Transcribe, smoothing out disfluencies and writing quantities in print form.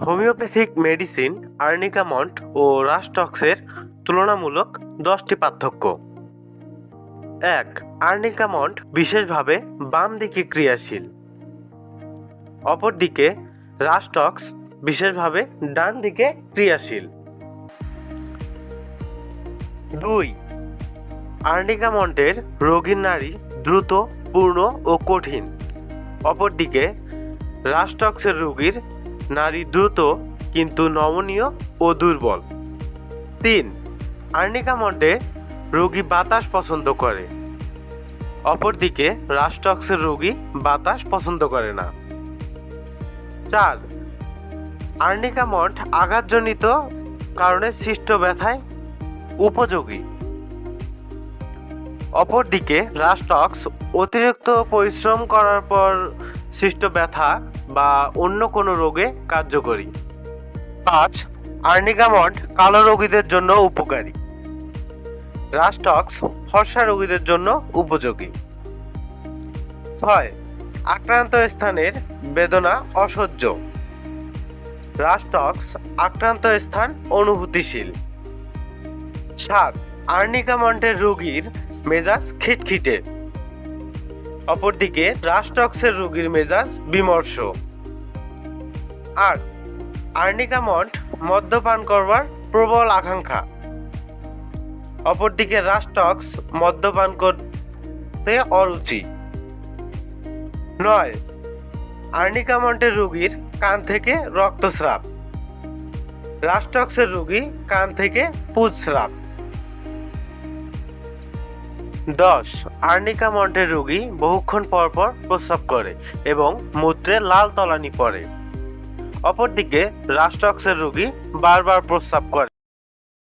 Homeopathic medicine arnica Mont ও রাস্টক্সের তুলনামূলক 10টি পার্থক্য। 1. আর্নিকা মন্ট বিশেষভাবে বাম দিকে ক্রিয়াশীল, অপরদিকে রাস্টক্স বিশেষভাবে ডান দিকে ক্রিয়াশীল। 2. আর্নিকা মন্টের রোগীর নাড়ি দ্রুত, পূর্ণ ও কঠিন, অপরদিকে রাস্টক্সের রোগীর নাড়ি দ্রুত কিন্তু নমনীয় ও দুর্বল। 3. আর্নিকা মন্টে রোগী বাতাস পছন্দ করে, অপরদিকে রাস্টক্সের রোগী বাতাস পছন্দ করে না। 4. আর্নিকা মন্ট আঘাতজনিত কারণে সৃষ্ট ব্যথায় উপযোগী, অপরদিকে রাস্টক্স অতিরিক্ত পরিশ্রম করার পর সৃষ্ট ব্যথা বা অন্য কোনো রোগে কার্যকরী। 5. আর্নিকা মন্ট কালো রোগীদের জন্য উপকারী, রাস্টক্স ফর্সা রোগীদের জন্য উপযোগী। 6. আক্রান্ত স্থানের বেদনা অসহ্য, রাস্টক্স আক্রান্ত স্থান অনুভূতিশীল। 7. আর্নিকা মন্টের রোগীর মেজাজ খিটখিটে, অপরদিকে রাস্টক্সের রোগীর মেজাজ বিমর্ষ। 8. আর্নিকা মন্ট মদ্যপান করবার প্রবল আকাঙ্ক্ষা, অপরদিকে রাস্টক্স মদ্যপান করতে অরুচি। 9. আর্নিকা মন্টের রোগীর কান থেকে রক্তস্রাব, রাস্টক্সের রোগী কান থেকে পুজস্রাব। 10. আর্নিকা মন্টের রোগী বহুক্ষণ পরপর প্রস্রাব করে এবং মূত্রে লাল তলানি পড়ে, অপরদিকে রাস্টক্সের রোগী বারবার প্রস্রাব করে।